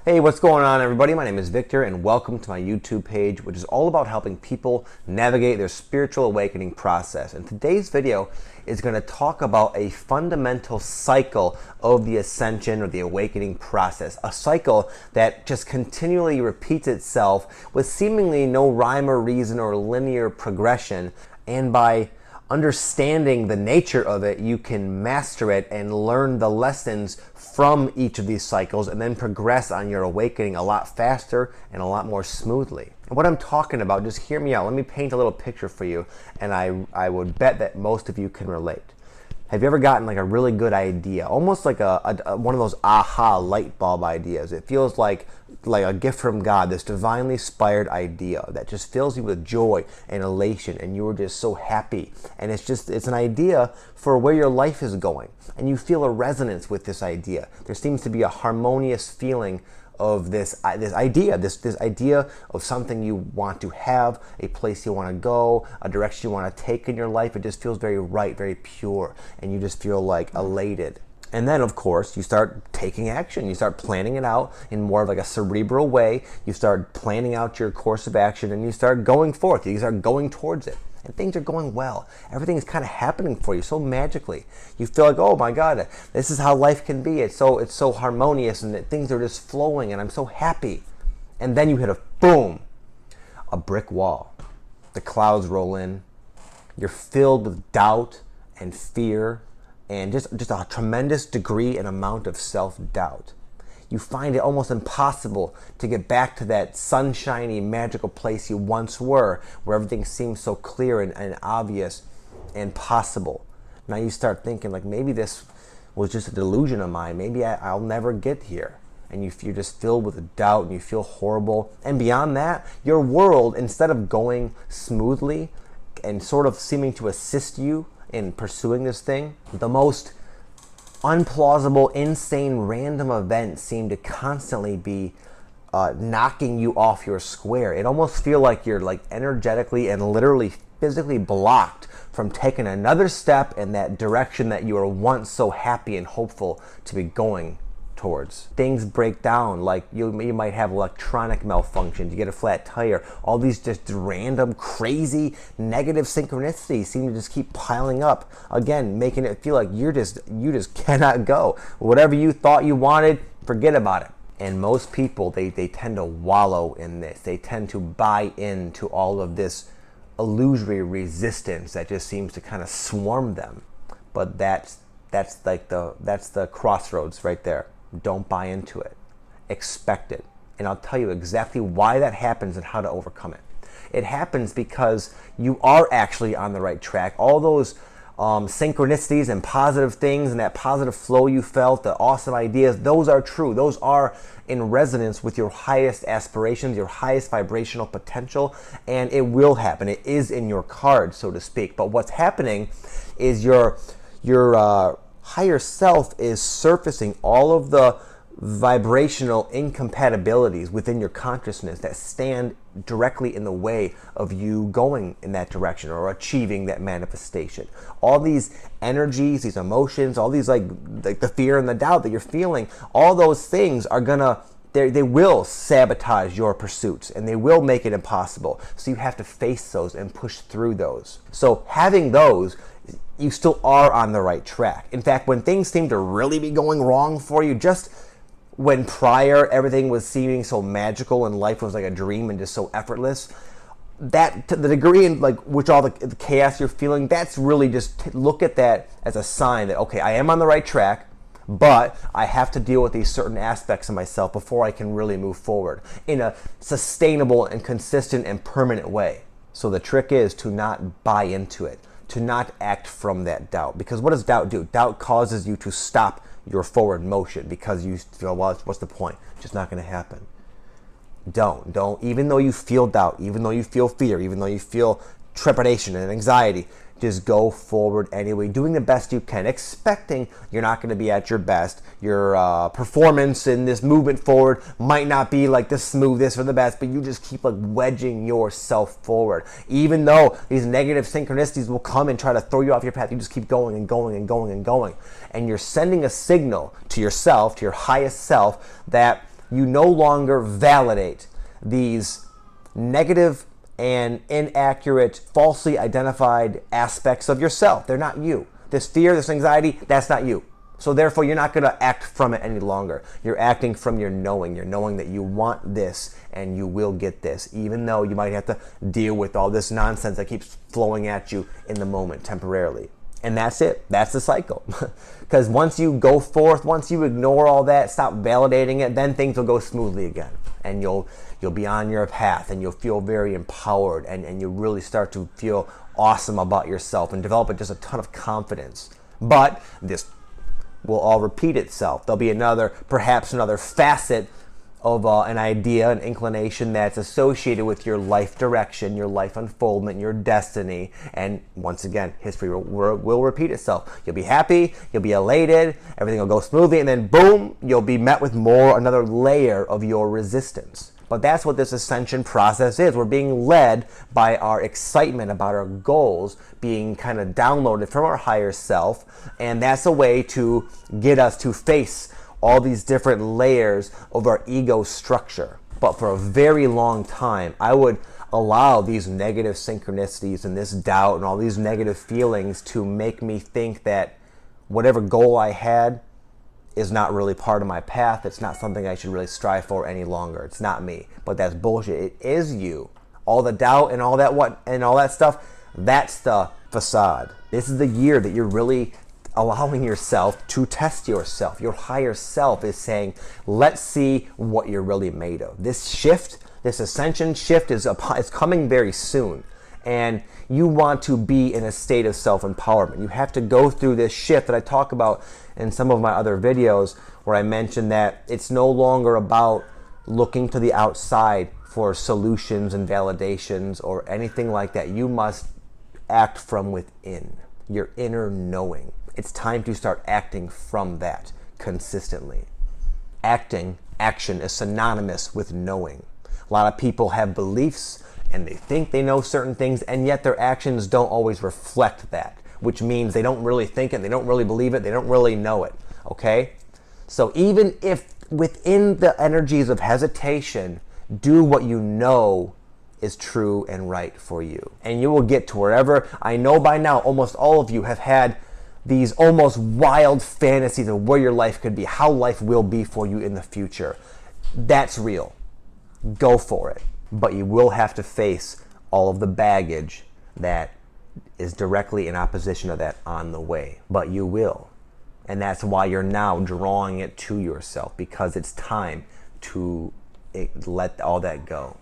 Hey, what's going on, everybody? My name is Victor, and welcome to my YouTube page, which is all about helping people navigate their spiritual awakening process. And today's video is going to talk about a fundamental cycle of the ascension or the awakening process. A cycle that just continually repeats itself with seemingly no rhyme or reason or linear progression. And by understanding the nature of it, you can master it and learn the lessons from each of these cycles and then progress on your awakening a lot faster and a lot more smoothly. And what I'm talking about, just hear me out. Let me paint a little picture for you, and I would bet that most of you can relate. Have you ever gotten like a really good idea, almost like one of those aha light bulb ideas? It feels like a gift from God, this divinely inspired idea that just fills you with joy and elation, and you are just so happy. And it's an idea for where your life is going, and you feel a resonance with this idea. There seems to be a harmonious feeling of this idea of something you want to have, a place you want to go, a direction you want to take in your life. It just feels very right, very pure, and you just feel like elated. And then, of course, you start taking action. You start planning it out in more of like a cerebral way. You start planning out your course of action, and you start going forth. You start going towards it. And things are going well. Everything is kind of happening for you so magically. You feel like, oh my God, this is how life can be. It's so harmonious, and that things are just flowing, and I'm so happy. And then you hit a brick wall. The clouds roll in. You're filled with doubt and fear and just a tremendous degree and amount of self-doubt. You find it almost impossible to get back to that sunshiny, magical place you once were, where everything seems so clear and obvious and possible. Now you start thinking, like, maybe this was just a delusion of mine. Maybe I'll never get here. And you're just filled with doubt, and you feel horrible. And beyond that, your world, instead of going smoothly and sort of seeming to assist you in pursuing this thing, the most unplausible, insane, random events seem to constantly be knocking you off your square. It almost feels like you're like energetically and literally physically blocked from taking another step in that direction that you were once so happy and hopeful to be going towards. Things break down, like you might have electronic malfunctions, you get a flat tire. All these just random, crazy, negative synchronicities seem to just keep piling up. Again, making it feel like you just cannot go. Whatever you thought you wanted, forget about it. And most people, they tend to wallow in this. They tend to buy into all of this illusory resistance that just seems to kind of swarm them. But that's the crossroads right there. Don't buy into it. Expect it. And I'll tell you exactly why that happens and how to overcome it. It happens because you are actually on the right track. All those synchronicities and positive things and that positive flow you felt, the awesome ideas, those are true. Those are in resonance with your highest aspirations, your highest vibrational potential, and it will happen. It is in your cards, so to speak. But what's happening is your higher self is surfacing all of the vibrational incompatibilities within your consciousness that stand directly in the way of you going in that direction or achieving that manifestation. All these energies, these emotions, all these like the fear and the doubt that you're feeling, all those things are they will sabotage your pursuits, and they will make it impossible. So you have to face those and push through those. So having those, you still are on the right track. In fact, when things seem to really be going wrong for you, just when prior everything was seeming so magical and life was like a dream and just so effortless, that to the degree in like which all the chaos you're feeling, that's really just look at that as a sign that, okay, I am on the right track, but I have to deal with these certain aspects of myself before I can really move forward in a sustainable and consistent and permanent way. So the trick is to not buy into it, to not act from that doubt. Because what does doubt do? Doubt causes you to stop your forward motion because you feel, well, what's the point? It's just not going to happen. Don't. Even though you feel doubt, even though you feel fear, even though you feel trepidation and anxiety, just go forward anyway, doing the best you can, expecting you're not going to be at your best. Your performance in this movement forward might not be like the smoothest or the best, but you just keep like wedging yourself forward. Even though these negative synchronicities will come and try to throw you off your path, you just keep going and going and going and going. And you're sending a signal to yourself, to your highest self, that You no longer validate these negative and inaccurate, falsely identified aspects of yourself. They're not you. This fear, this anxiety, that's not you. So therefore, you're not going to act from it any longer. You're acting from your knowing. You're knowing that you want this and you will get this, even though you might have to deal with all this nonsense that keeps flowing at you in the moment temporarily. And that's it. That's the cycle. Because once you go forth, once you ignore all that, stop validating it, then things will go smoothly again. And you'll be on your path, and you'll feel very empowered, and you really start to feel awesome about yourself and develop just a ton of confidence. But this will all repeat itself. There'll be perhaps another facet of an idea, an inclination that's associated with your life direction, your life unfoldment, your destiny. And once again, history will repeat itself. You'll be happy, you'll be elated, everything will go smoothly, and then boom, you'll be met with another layer of your resistance. But that's what this ascension process is. We're being led by our excitement about our goals being kind of downloaded from our higher self. And that's a way to get us to face all these different layers of our ego structure. But for a very long time, I would allow these negative synchronicities and this doubt and all these negative feelings to make me think that whatever goal I had is not really part of my path. It's not something I should really strive for any longer. It's not me. But that's bullshit. It is you. All the doubt and all that stuff, that's the facade. This is the year that you're really allowing yourself to test yourself. Your higher self is saying, let's see what you're really made of. This shift, this ascension shift is coming very soon. And you want to be in a state of self-empowerment. You have to go through this shift that I talk about in some of my other videos, where I mention that it's no longer about looking to the outside for solutions and validations or anything like that. You must act from within, your inner knowing. It's time to start acting from that consistently. Action is synonymous with knowing. A lot of people have beliefs and they think they know certain things, and yet their actions don't always reflect that, which means they don't really think it, they don't really believe it, they don't really know it, okay? So even if within the energies of hesitation, do what you know is true and right for you. And you will get to wherever. I know by now almost all of you have had these almost wild fantasies of where your life could be, how life will be for you in the future. That's real. Go for it. But you will have to face all of the baggage that is directly in opposition to that on the way. But you will. And that's why you're now drawing it to yourself, because it's time to let all that go.